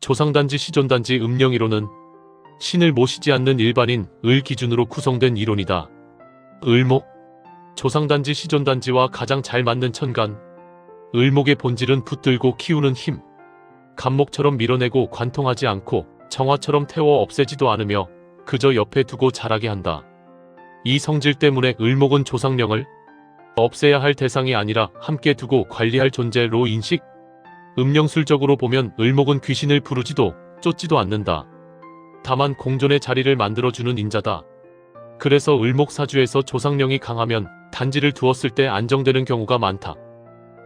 조상단지 시존단지 음령이론은 신을 모시지 않는 일반인 을 기준으로 구성된 이론이다. 을목, 조상단지 시존단지와 가장 잘 맞는 천간. 을목의 본질은 붙들고 키우는 힘. 간목처럼 밀어내고 관통하지 않고 정화처럼 태워 없애지도 않으며 그저 옆에 두고 자라게 한다. 이 성질 때문에 을목은 조상령을 없애야 할 대상이 아니라 함께 두고 관리할 존재로 인식. 음령술적으로 보면 을목은 귀신을 부르지도 쫓지도 않는다. 다만 공존의 자리를 만들어주는 인자다. 그래서 을목사주에서 조상령이 강하면 단지를 두었을 때 안정되는 경우가 많다.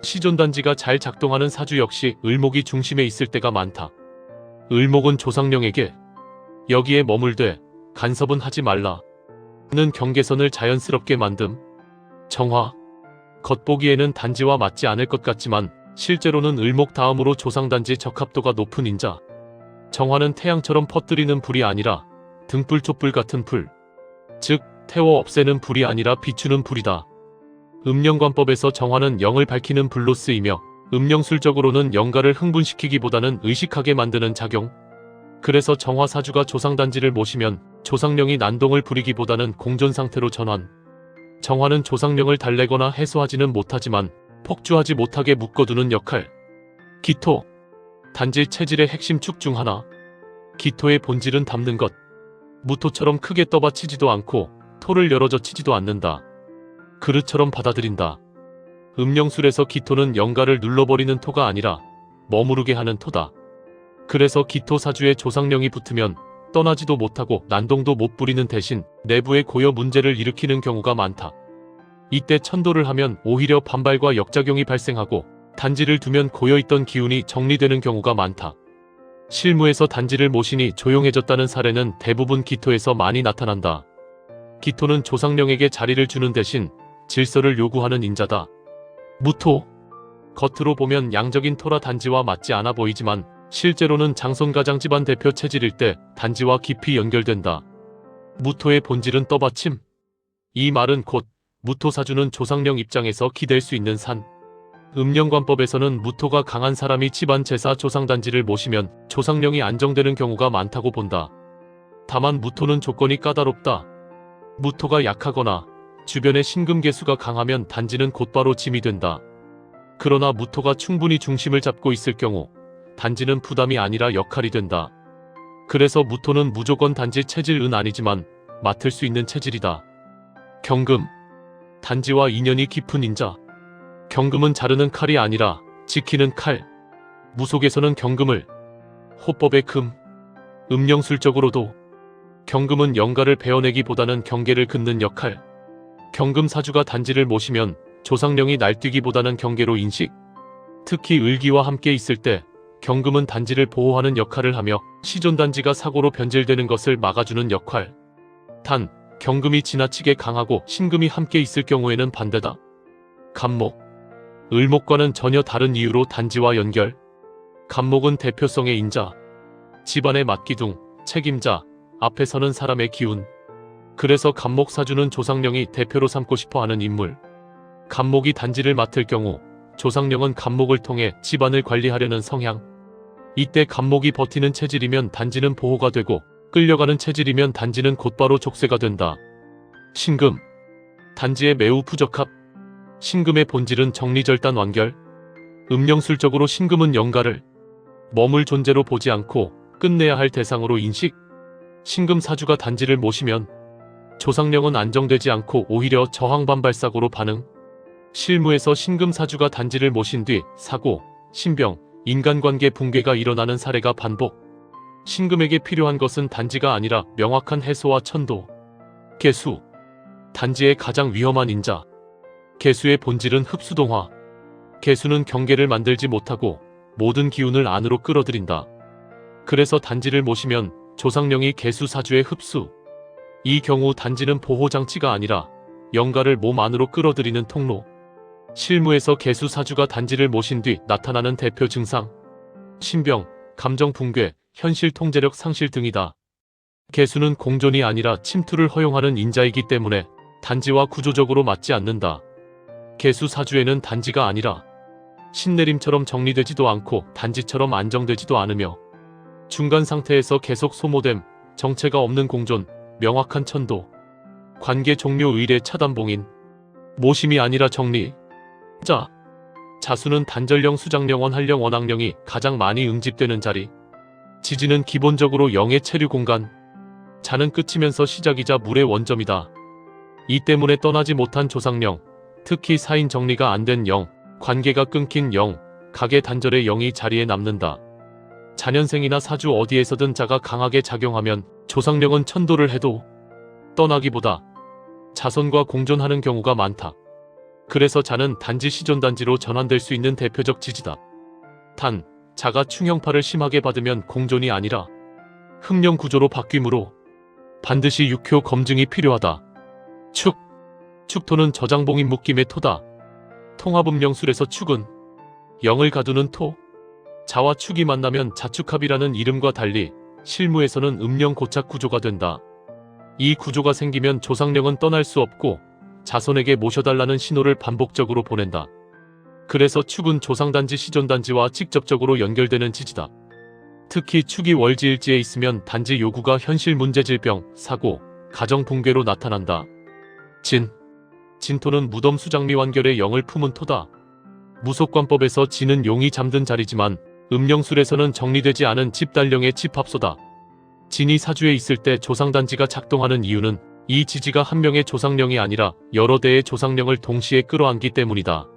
시존단지가 잘 작동하는 사주 역시 을목이 중심에 있을 때가 많다. 을목은 조상령에게 여기에 머물되 간섭은 하지 말라 는 경계선을 자연스럽게 만듦. 정화, 겉보기에는 단지와 맞지 않을 것 같지만 실제로는 을목 다음으로 조상단지 적합도가 높은 인자. 정화는 태양처럼 퍼뜨리는 불이 아니라 등불 촛불 같은 불, 즉 태워 없애는 불이 아니라 비추는 불이다. 음령관법에서 정화는 영을 밝히는 불로 쓰이며 음령술적으로는 영가를 흥분시키기보다는 의식하게 만드는 작용. 그래서 정화사주가 조상단지를 모시면 조상령이 난동을 부리기보다는 공존상태로 전환. 정화는 조상령을 달래거나 해소하지는 못하지만 폭주하지 못하게 묶어두는 역할. 기토, 단지 체질의 핵심 축 중 하나. 기토의 본질은 담는 것. 무토처럼 크게 떠받치지도 않고 토를 열어젖히지도 않는다. 그릇처럼 받아들인다. 음령술에서 기토는 영가를 눌러버리는 토가 아니라 머무르게 하는 토다. 그래서 기토 사주에 조상령이 붙으면 떠나지도 못하고 난동도 못 부리는 대신 내부의 고여 문제를 일으키는 경우가 많다. 이때 천도를 하면 오히려 반발과 역작용이 발생하고 단지를 두면 고여있던 기운이 정리되는 경우가 많다. 실무에서 단지를 모시니 조용해졌다는 사례는 대부분 기토에서 많이 나타난다. 기토는 조상령에게 자리를 주는 대신 질서를 요구하는 인자다. 무토, 겉으로 보면 양적인 토라 단지와 맞지 않아 보이지만 실제로는 장손가장 집안 대표 체질일 때 단지와 깊이 연결된다. 무토의 본질은 떠받침. 이 말은 곧 무토사주는 조상령 입장에서 기댈 수 있는 산. 음령관법에서는 무토가 강한 사람이 집안 제사 조상단지를 모시면 조상령이 안정되는 경우가 많다고 본다. 다만 무토는 조건이 까다롭다. 무토가 약하거나 주변의 신금계수가 강하면 단지는 곧바로 짐이 된다. 그러나 무토가 충분히 중심을 잡고 있을 경우 단지는 부담이 아니라 역할이 된다. 그래서 무토는 무조건 단지 체질은 아니지만 맡을 수 있는 체질이다. 경금, 단지와 인연이 깊은 인자. 경금은 자르는 칼이 아니라 지키는 칼. 무속에서는 경금을 호법의 금, 음령술적으로도 경금은 영가를 베어내기보다는 경계를 긋는 역할. 경금 사주가 단지를 모시면 조상령이 날뛰기보다는 경계로 인식. 특히 을기와 함께 있을 때 경금은 단지를 보호하는 역할을 하며 시존단지가 사고로 변질되는 것을 막아주는 역할. 단, 경금이 지나치게 강하고 신금이 함께 있을 경우에는 반대다. 간목, 을목과는 전혀 다른 이유로 단지와 연결. 간목은 대표성의 인자, 집안의 맞기둥, 책임자, 앞에 서는 사람의 기운. 그래서 간목사주는 조상령이 대표로 삼고 싶어하는 인물. 간목이 단지를 맡을 경우 조상령은 간목을 통해 집안을 관리하려는 성향. 이때 간목이 버티는 체질이면 단지는 보호가 되고 끌려가는 체질이면 단지는 곧바로 족쇄가 된다. 신금, 단지에 매우 부적합. 신금의 본질은 정리절단 완결. 음령술적으로 신금은 영가를 머물 존재로 보지 않고 끝내야 할 대상으로 인식. 신금 사주가 단지를 모시면 조상령은 안정되지 않고 오히려 저항반발사고로 반응. 실무에서 신금 사주가 단지를 모신 뒤 사고, 신병, 인간관계 붕괴가 일어나는 사례가 반복. 신금에게 필요한 것은 단지가 아니라 명확한 해소와 천도. 개수, 단지의 가장 위험한 인자. 개수의 본질은 흡수동화. 개수는 경계를 만들지 못하고 모든 기운을 안으로 끌어들인다. 그래서 단지를 모시면 조상령이 개수 사주의 흡수. 이 경우 단지는 보호장치가 아니라 영가를 몸 안으로 끌어들이는 통로. 실무에서 개수 사주가 단지를 모신 뒤 나타나는 대표 증상. 신병, 감정 붕괴, 현실 통제력 상실 등이다. 개수는 공존이 아니라 침투를 허용하는 인자이기 때문에 단지와 구조적으로 맞지 않는다. 개수 사주에는 단지가 아니라 신내림처럼 정리되지도 않고 단지처럼 안정되지도 않으며 중간 상태에서 계속 소모됨, 정체가 없는 공존, 명확한 천도, 관계 종료 의례 차단봉인, 모심이 아니라 정리. 자수는 단절령, 수장령, 원할령, 원학령이 가장 많이 응집되는 자리. 지지는 기본적으로 영의 체류 공간. 자는 끝이면서 시작이자 물의 원점이다. 이 때문에 떠나지 못한 조상령, 특히 사인 정리가 안 된 영, 관계가 끊긴 영, 각의 단절의 영이 자리에 남는다. 자년생이나 사주 어디에서든 자가 강하게 작용하면 조상령은 천도를 해도 떠나기보다 자손과 공존하는 경우가 많다. 그래서 자는 단지 시존단지로 전환될 수 있는 대표적 지지다. 단, 자가 충형파를 심하게 받으면 공존이 아니라 흠령 구조로 바뀌므로 반드시 육효 검증이 필요하다. 축토는 저장봉인 묶임의 토다. 통합음령술에서 축은 영을 가두는 토, 자와 축이 만나면 자축합이라는 이름과 달리 실무에서는 음령 고착 구조가 된다. 이 구조가 생기면 조상령은 떠날 수 없고 자손에게 모셔달라는 신호를 반복적으로 보낸다. 그래서 축은 조상단지 시존단지와 직접적으로 연결되는 지지다. 특히 축이 월지일지에 있으면 단지 요구가 현실 문제, 질병, 사고, 가정 붕괴로 나타난다. 진토는 무덤 수장미 완결의 영을 품은 토다. 무속관법에서 진은 용이 잠든 자리지만 음령술에서는 정리되지 않은 집단령의 집합소다. 진이 사주에 있을 때 조상단지가 작동하는 이유는 이 지지가 한 명의 조상령이 아니라 여러 대의 조상령을 동시에 끌어안기 때문이다.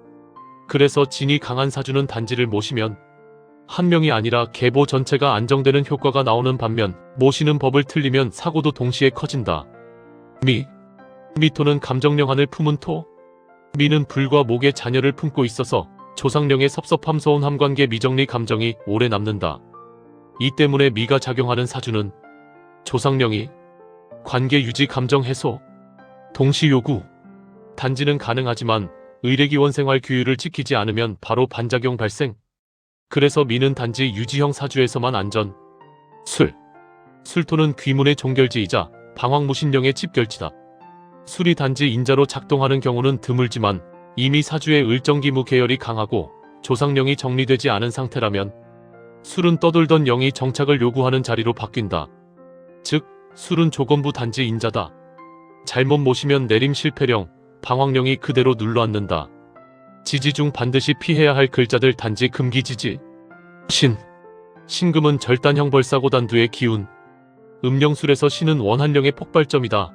그래서 진이 강한 사주는 단지를 모시면 한 명이 아니라 계보 전체가 안정되는 효과가 나오는 반면 모시는 법을 틀리면 사고도 동시에 커진다. 미토는 감정령한을 품은 토. 미는 불과 목의 자녀를 품고 있어서 조상령의 섭섭함, 서운함, 관계, 미정리, 감정이 오래 남는다. 이 때문에 미가 작용하는 사주는 조상령이 관계 유지, 감정 해소, 동시 요구, 단지는 가능하지만 의례기원 생활 규율을 지키지 않으면 바로 반작용 발생. 그래서 미는 단지 유지형 사주에서만 안전. 술토는 귀문의 종결지이자 방황무신령의 집결지다. 술이 단지 인자로 작동하는 경우는 드물지만 이미 사주의 을정기무 계열이 강하고 조상령이 정리되지 않은 상태라면 술은 떠돌던 영이 정착을 요구하는 자리로 바뀐다. 즉, 술은 조건부 단지 인자다. 잘못 모시면 내림 실패령, 방황령이 그대로 눌러앉는다. 지지 중 반드시 피해야 할 글자들 단지 금기지지. 신금은 절단형 벌사고단두의 기운. 음령술에서 신은 원한령의 폭발점이다.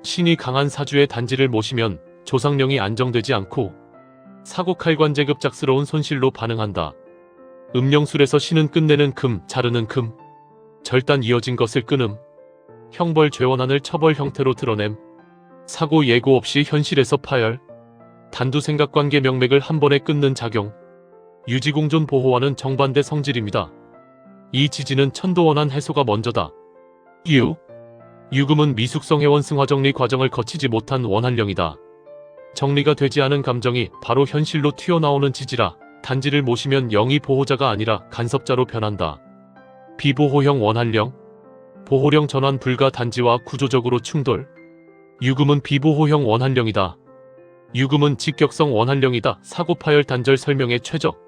신이 강한 사주의 단지를 모시면 조상령이 안정되지 않고 사고칼관제급작스러운 손실로 반응한다. 음령술에서 신은 끝내는 금, 자르는 금, 절단 이어진 것을 끊음, 형벌 죄원한을 처벌 형태로 드러냄, 사고 예고 없이 현실에서 파열, 단두 생각관계 명맥을 한 번에 끊는 작용, 유지공존 보호와는 정반대 성질입니다. 이 지지는 천도원한 해소가 먼저다. 유금은 미숙성 회원 승화정리 과정을 거치지 못한 원한령이다. 정리가 되지 않은 감정이 바로 현실로 튀어나오는 지지라 단지를 모시면 영이 보호자가 아니라 간섭자로 변한다. 비보호형 원한령, 보호령 전환 불가 단지와 구조적으로 충돌. 유금은 비보호형 원한령이다. 유금은 직격성 원한령이다. 사고 파열 단절 설명의 최적.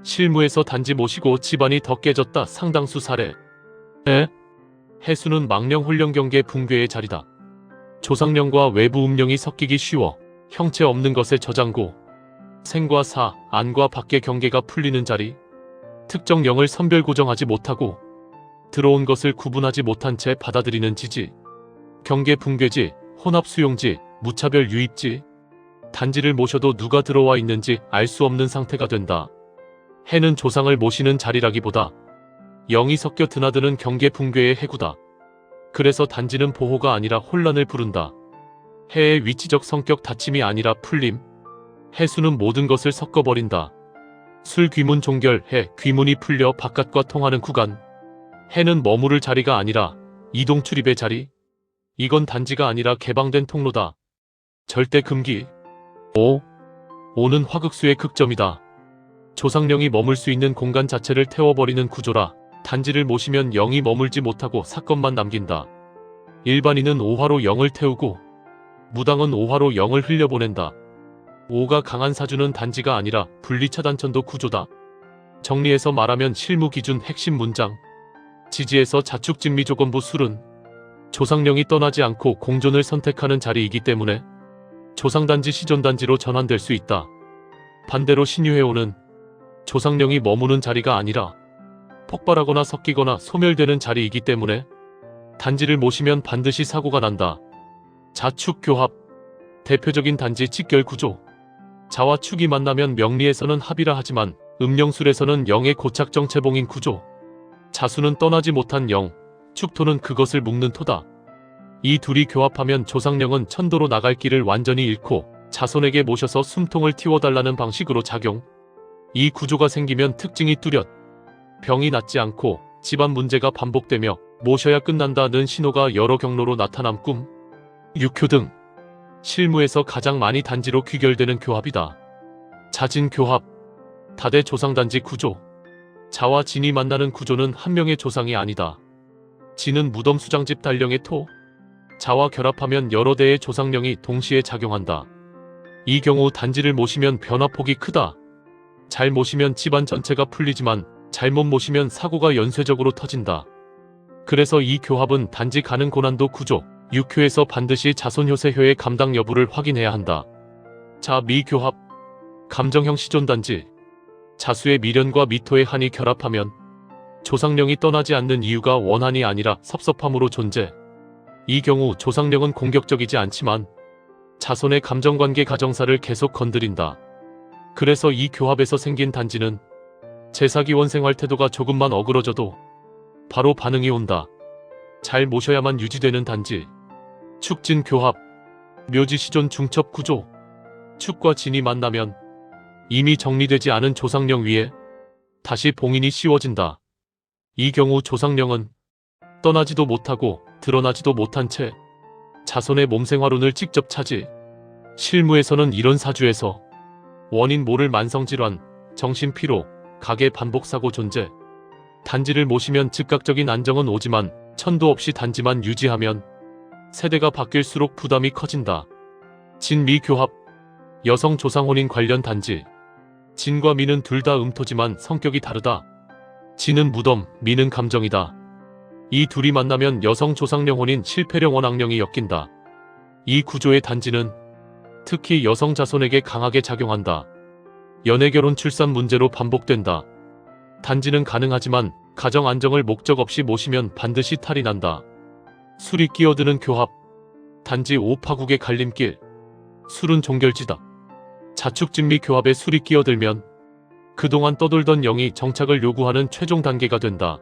실무에서 단지 모시고 집안이 더 깨졌다. 상당수 사례. 해수는 망령 홀령 경계 붕괴의 자리다. 조상령과 외부 음령이 섞이기 쉬워 형체 없는 것의 저장고, 생과 사, 안과 밖의 경계가 풀리는 자리, 특정 영을 선별 고정하지 못하고 들어온 것을 구분하지 못한 채 받아들이는 지지, 경계 붕괴지, 혼합 수용지, 무차별 유입지, 단지를 모셔도 누가 들어와 있는지 알 수 없는 상태가 된다. 해는 조상을 모시는 자리라기보다 영이 섞여 드나드는 경계 붕괴의 해구다. 그래서 단지는 보호가 아니라 혼란을 부른다. 해의 위치적 성격 닫힘이 아니라 풀림. 해수는 모든 것을 섞어버린다. 술 귀문 종결, 해 귀문이 풀려 바깥과 통하는 구간. 해는 머무를 자리가 아니라 이동 출입의 자리. 이건 단지가 아니라 개방된 통로다. 절대 금기. 오는 화극수의 극점이다. 조상령이 머물 수 있는 공간 자체를 태워버리는 구조라 단지를 모시면 영이 머물지 못하고 사건만 남긴다. 일반인은 오화로 영을 태우고 무당은 오화로 영을 흘려보낸다. 오가 강한 사주는 단지가 아니라 분리차단천도 구조다. 정리해서 말하면 실무 기준 핵심 문장. 지지에서 자축진미조건부 술은 조상령이 떠나지 않고 공존을 선택하는 자리이기 때문에 조상단지 시존단지로 전환될 수 있다. 반대로 신유해오는 조상령이 머무는 자리가 아니라 폭발하거나 섞이거나 소멸되는 자리이기 때문에 단지를 모시면 반드시 사고가 난다. 자축교합 대표적인 단지 직결구조. 자와 축이 만나면 명리에서는 합이라 하지만 음령술에서는 영의 고착정체봉인 구조. 자수는 떠나지 못한 영, 축토는 그것을 묶는 토다. 이 둘이 교합하면 조상령은 천도로 나갈 길을 완전히 잃고 자손에게 모셔서 숨통을 틔워달라는 방식으로 작용. 이 구조가 생기면 특징이 뚜렷. 병이 낫지 않고 집안 문제가 반복되며 모셔야 끝난다는 신호가 여러 경로로 나타남 꿈, 육효 등 실무에서 가장 많이 단지로 귀결되는 교합이다. 자진교합 다대 조상단지 구조. 자와 진이 만나는 구조는 한 명의 조상이 아니다. 진은 무덤 수장집 달령의 토. 자와 결합하면 여러 대의 조상령이 동시에 작용한다. 이 경우 단지를 모시면 변화폭이 크다. 잘 모시면 집안 전체가 풀리지만 잘못 모시면 사고가 연쇄적으로 터진다. 그래서 이 교합은 단지 가는 고난도 구조, 육효에서 반드시 자손효세효의 감당 여부를 확인해야 한다. 자, 미교합 감정형 시존단지. 자수의 미련과 미토의 한이 결합하면 조상령이 떠나지 않는 이유가 원한이 아니라 섭섭함으로 존재. 이 경우 조상령은 공격적이지 않지만 자손의 감정관계 가정사를 계속 건드린다. 그래서 이 교합에서 생긴 단지는 제사기원 생활 태도가 조금만 어그러져도 바로 반응이 온다. 잘 모셔야만 유지되는 단지. 축진교합 묘지시존 중첩 구조. 축과 진이 만나면 이미 정리되지 않은 조상령 위에 다시 봉인이 씌워진다. 이 경우 조상령은 떠나지도 못하고 드러나지도 못한 채 자손의 몸생활운을 직접 차지. 실무에서는 이런 사주에서 원인 모를 만성질환, 정신피로, 가계 반복사고 존재. 단지를 모시면 즉각적인 안정은 오지만 천도 없이 단지만 유지하면 세대가 바뀔수록 부담이 커진다. 진미교합 여성 조상혼인 관련 단지. 진과 미는 둘 다 음토지만 성격이 다르다. 진은 무덤, 미는 감정이다. 이 둘이 만나면 여성 조상령 혼인 실패령 원악령이 엮인다. 이 구조의 단지는 특히 여성 자손에게 강하게 작용한다. 연애 결혼 출산 문제로 반복된다. 단지는 가능하지만 가정 안정을 목적 없이 모시면 반드시 탈이 난다. 술이 끼어드는 교합 단지 오파국의 갈림길. 술은 종결지다. 자축진미 교합에 술이 끼어들면 그동안 떠돌던 영이 정착을 요구하는 최종 단계가 된다.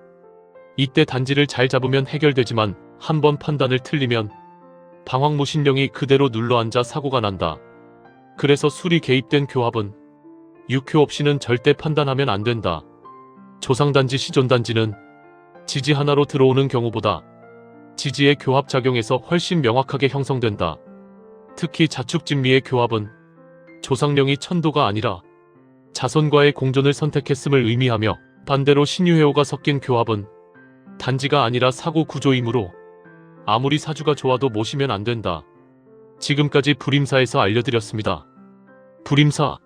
이때 단지를 잘 잡으면 해결되지만 한번 판단을 틀리면 방황무신령이 그대로 눌러앉아 사고가 난다. 그래서 술이 개입된 교합은 육효 없이는 절대 판단하면 안 된다. 조상단지 시존단지는 지지 하나로 들어오는 경우보다 지지의 교합작용에서 훨씬 명확하게 형성된다. 특히 자축진미의 교합은 조상령이 천도가 아니라 자손과의 공존을 선택했음을 의미하며 반대로 신유해오가 섞인 교합은 단지가 아니라 사고 구조이므로 아무리 사주가 좋아도 모시면 안 된다. 지금까지 불임사에서 알려드렸습니다. 불임사